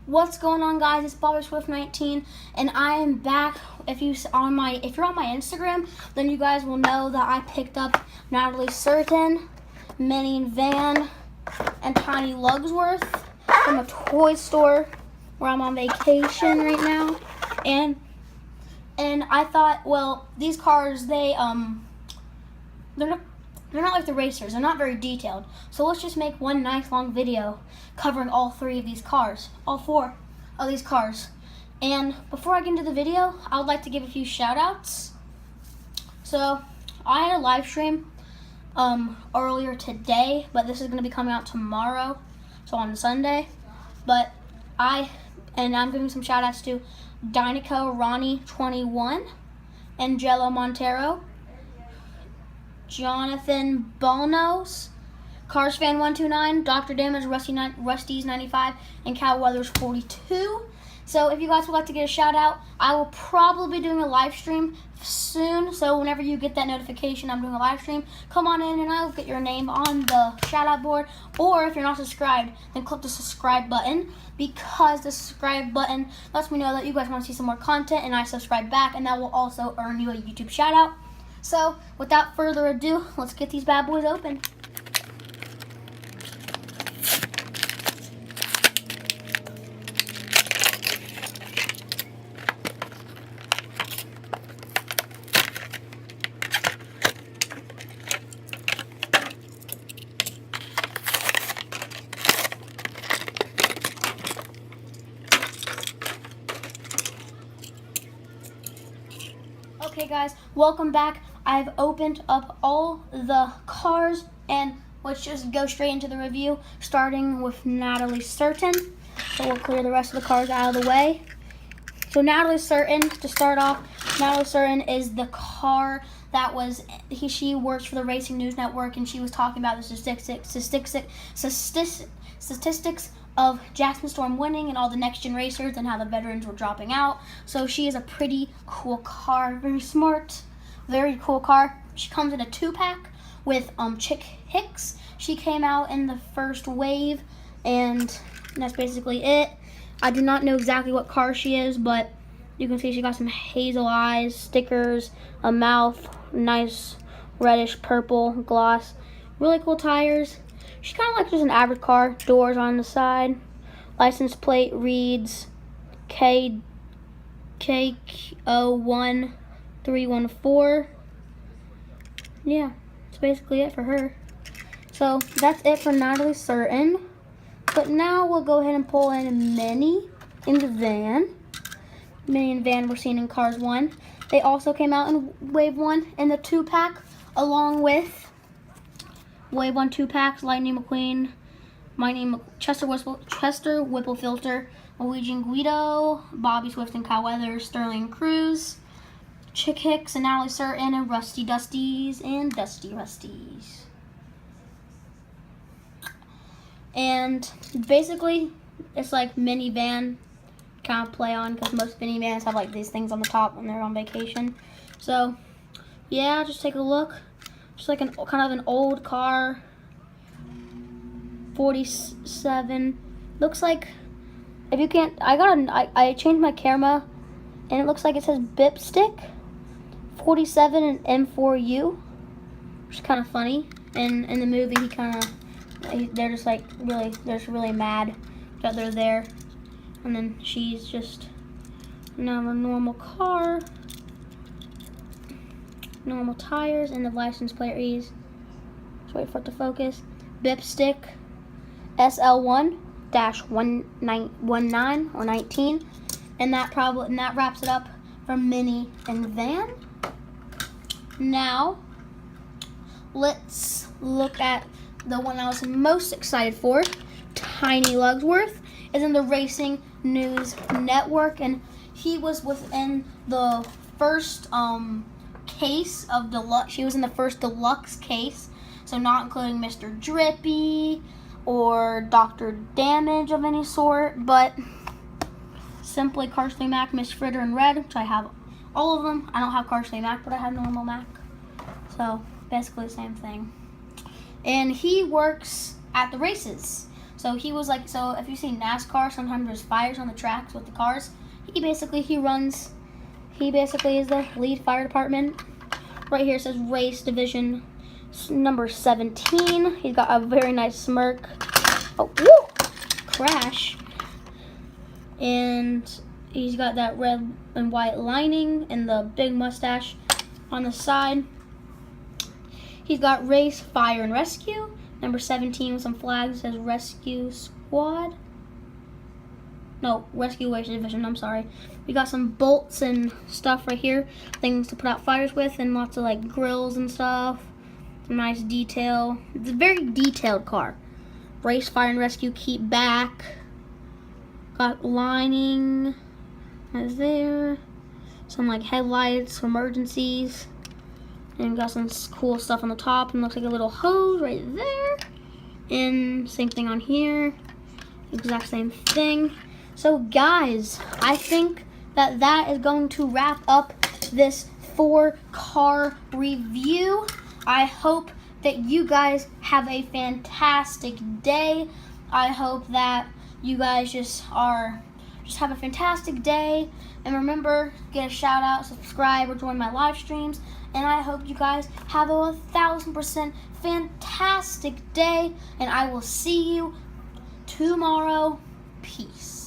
What's going on, guys? It's Bobby Swift 19, and I am back. If you're on my Instagram, then you guys will know that I picked up Natalie Certain, Minnie Van, and Tiny Lugsworth from a toy store where I'm on vacation right now. And I thought, well, these cars they're not like the racers. They're not very detailed. So let's just make one nice long video covering all three of these cars, all four of these cars. And before I get into the video, I would like to give a few shout outs. So I had a live stream earlier today, but this is going to be coming out tomorrow, so on Sunday. But I'm giving some shout outs to Dynaco Ronnie 21, Angelo Montero, Jonathan Balnos, Cars Fan 129, Dr. Damage, Rusty's 95, and Cal Weathers 42. So if you guys would like to get a shout out, I will probably be doing a live stream soon. So whenever you get that notification I'm doing a live stream, come on in and I will get your name on the shout out board. Or if you're not subscribed, then click the subscribe button, because the subscribe button lets me know that you guys want to see some more content and I subscribe back, and that will also earn you a YouTube shout out. So, without further ado, let's get these bad boys open. Okay guys, welcome back. I've opened up all the cars, and let's just go straight into the review, starting with Natalie Certain. So we'll clear the rest of the cars out of the way. So Natalie Certain, to start off, Natalie Certain is the car that she works for the Racing News Network, and she was talking about the statistics of Jackson Storm winning and all the next gen racers and how the veterans were dropping out. So she is a pretty cool car, very smart, very cool car. She comes in a 2-pack with Chick Hicks. She came out in the first wave, and that's basically it. I do not know exactly what car she is, but you can see she got some hazel eyes, stickers, a mouth, nice reddish purple gloss, really cool tires. She's kind of like just an average car. Doors on the side. License plate reads KO1314. Yeah, that's basically it for her. So that's it for Natalie Certain. But now we'll go ahead and pull in Minnie in the van. Minnie and Van were seen in Cars 1. They also came out in Wave 1 in the 2-pack, along with Wave 1 2-packs, Lightning McQueen, Chester Whipplefilter, Norwegian Guido, Bobby Swift and Kyle Weathers, Sterling Cruz, Chick Hicks and Natalie Certain, and Rusty Dusties and Dusty Rusties. And basically, it's like minivan kind of play on, because most minivans have like these things on the top when they're on vacation. So yeah, just take a look. Just like kind of an old car. 47. Looks like, if you can't, I changed my camera, and it looks like it says Bipstick 47 and M4U, which is kind of funny. And in the movie, they're just like really mad that they're there. And then she's just another normal car. Normal tires, and the license plate reads, just wait for it to focus, Bipstick SL1-19 or 19, and that wraps it up for Minnie and Van. Now let's look at the one I was most excited for. Tiny Lugsworth is in the Racing News Network, and he was within the first case of deluxe. She was in the first deluxe case, so not including Mr. Drippy or Dr. Damage of any sort, but simply Carsley Mac, Miss Fritter, and Red, which I have all of them. I don't have Carsley Mac, but I have normal Mac, so basically the same thing. And he works at the races. So he was like, so if you see NASCAR, sometimes there's fires on the tracks with the cars. He basically is the lead fire department. Right here it says race division number 17. He's got a very nice smirk. Oh, whoa! Crash. And he's got that red and white lining and the big mustache on the side. He's got race, fire, and rescue. Number 17 with some flags says rescue squad. No, rescue race division, I'm sorry. We got some bolts and stuff right here. Things to put out fires with, and lots of like grills and stuff. Some nice detail. It's a very detailed car. Race, fire, and rescue, keep back. Got lining. That's there. Some like headlights for emergencies. And got some cool stuff on the top, and looks like a little hose right there. And same thing on here. Exact same thing. So guys, I think that is going to wrap up this 4-car review. I hope that you guys have a fantastic day. I hope that you guys just have a fantastic day. And remember, get a shout out, subscribe, or join my live streams. And I hope you guys have a 1000% fantastic day. And I will see you tomorrow. Peace.